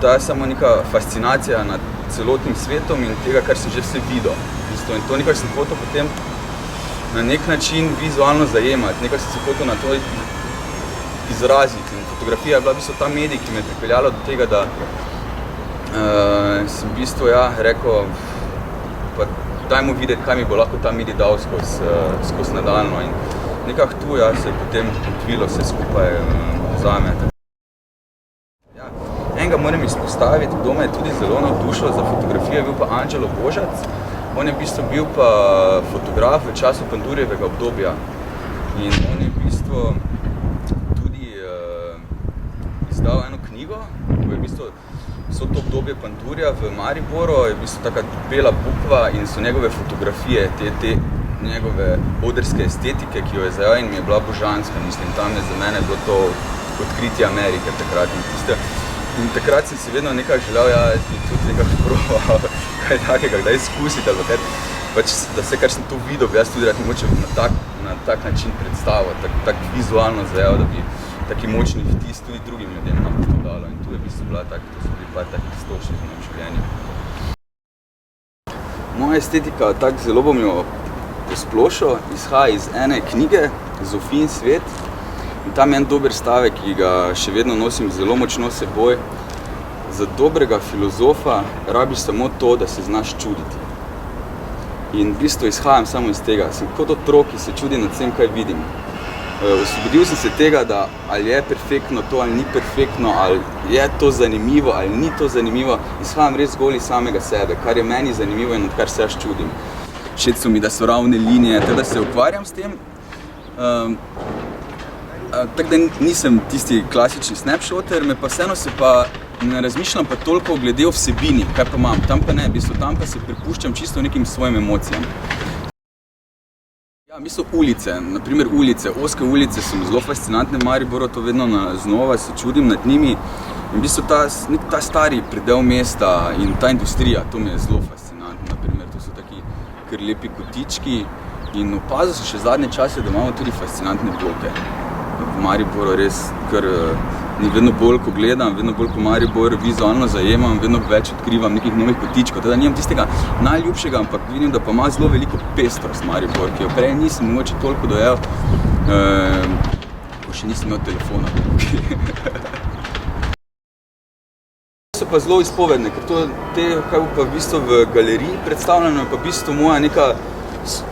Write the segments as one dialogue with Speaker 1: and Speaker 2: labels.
Speaker 1: ta je samo neka fascinacija nad celotnim svetom in tega, kar sem že vse videl. In to nekaj sem hotel potem na nek način vizualno zajemati, nekaj sem se hotel na to izraziti. In fotografija je bila v bistvu ta medij, ki me je pripeljala do tega, da sem v bistvu rekel, pa dajmo videti, kaj mi bo lahko ta medij dal skozi nadaljno. In nekako tu se je potem odvilo vse skupaj zame. Enega moram izpostaviti, kdo me je tudi zelo navdušil za fotografijo, je bil pa Anđelo Božac. On je v bistvu bil pa fotograf v času Pandurjevega obdobja. In on je v bistvu tudi izdal eno knjigo, ko je v bistvu so to obdobje Pandurja v Mariboru, je v bistvu taka bela bukva in so njegove fotografije, te njegove odrske estetike, ki jo je zajel in mi je bila božanska. Mislim, tam je za mene bilo to odkritje Amerike takrat. In takrat sem si vedno nekako želel, jaz bi tudi nekako probal kaj takega, kdaj izkusiti, ali pač, da se, kar sem to videl, bi jaz tudi rad mogoče na tak način predstavil, tak vizualno zajel, da bi taki močni vtis tudi drugim ljudem nam to dalo. In tu je v bistvu bila to so bili par takih stočnih v mojem življenju. Moja estetika, tako zelo bom jo posplošil, izhaja iz ene knjige, Zofijin svet. In tam je en dober stavek, ki ga še vedno nosim zelo močno s seboj. Za dobrega filozofa rabiš samo to, da se znaš čuditi. In v bistvu izhajam samo iz tega. Sem kot otrok, ki se čudi nad vsem, kaj vidim. Osvobodil sem se tega, da ali je perfektno to, ali ni perfektno, ali je to zanimivo, ali ni to zanimivo. Izhajam res zgolj iz samega sebe, kar je meni zanimivo in od kar se jaz čudim. Všeč so mi, da so ravne linije, da se ukvarjam s tem. Tako da nisem tisti klasični snapshoter, me pa vseeno se pa ne razmišljam pa toliko glede vsebini, kaj pa imam. Tam pa ne, v bistvu tam pa se prepuščam čisto nekim svojim emocijam. Ja, v bistvu ulice, naprimer ulice, ozke ulice so mi zelo fascinantne v Mariboru, to vedno znova se čudim nad njimi. In v bistvu ta stari predel mesta in ta industrija, to mi je zelo fascinantno. Naprimer, to so taki kar lepi kotički in opazil sem še zadnje čase, da imamo tudi fascinantne bloke. V Mariboru res, ker ni vedno bolj, ko gledam, vedno bolj, ko Maribor vizualno zajemam, vedno več odkrivam nekih novih kotičkov. Teda nimam tistega najljubšega, ampak vidim, da pa ima zelo veliko pestrost Maribor, ki jo prej nisem mogoče toliko dojel, ko še nisem imel telefona. So pa zelo izpovedne, ker to kaj bo pa v bistvu v galeriji predstavljeno, je pa v bistvu moja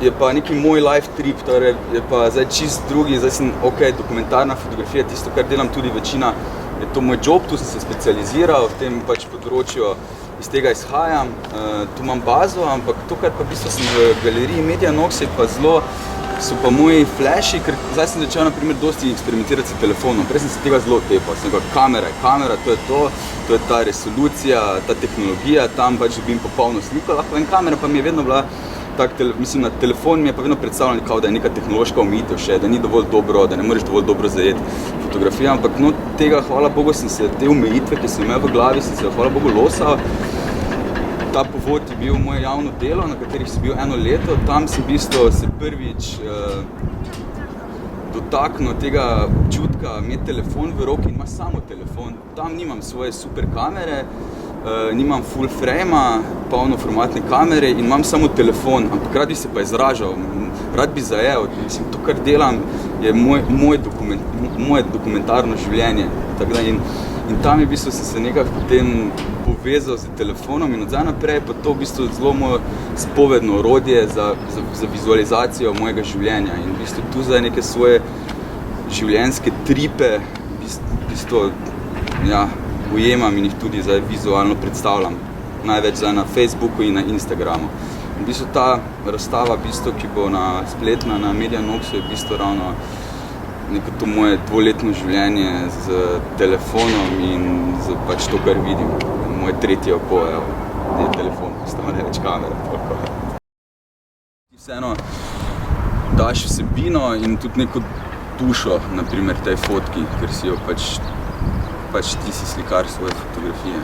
Speaker 1: je pa neki moj life trip, torej je pa zdaj čist drugi, zdaj sem dokumentarna fotografija, tisto, kar delam tudi večina, je to moj job, tu sem se specializiral, v tem pač področju, iz tega izhajam, tu imam bazo, ampak to, kar pa v bistvu sem v galeriji Medianox, so pa moji flashi, ker zdaj sem začel na primer dosti eksperimentirati s telefonom, prej sem se tega zelo otepal, sem rekel, kamera, to je ta resolucija, ta tehnologija, tam pač dobim popolno sliko, lahko in kamera pa mi je vedno bila mislim, na telefon mi je pa vedno predstavljeno, da je neka tehnološka omejitev še, da ni dovolj dobro, da ne moreš dovolj dobro zajeti fotografijo, ampak tega, hvala Bogu, sem se te omejitve, ki sem imel v glavi, sem se hvala Bogu losal. Ta povod je bil moje javno delo, na katerih sem bil 1 leto, tam sem v bistvu se prvič dotaknil tega občutka, imeti telefon v roki in ima samo telefon, tam nimam svoje super kamere, nimam full frame-a, polnoformatne kamere in imam samo telefon, ampak rad bi se pa izražal, rad bi zajel. Mislim, to, kar delam, je moje dokumentarno življenje. In tam je v bistvu sem se nekako potem povezal z telefonom in od zdaj naprej pa to v bistvu zelo moje spovedno orodje za vizualizacijo mojega življenja. In v bistvu tu zdaj neke svoje življenjske tripe v bistvu, ujemam in jih tudi zdaj vizualno predstavljam. Največ zdaj na Facebooku in na Instagramu. In v bistvu ta razstava, ki bo spletna na Medianoxu, je v bistvu ravno neko to moje 2-letno življenje z telefonom in z pač to, kar vidim. Moje tretje oko, je telefon, postal ne več kamera. Ti vseeno daš vsebino in tudi neko dušo, naprimer tej fotki, ker si jo pač ti si slikar svoje fotografije.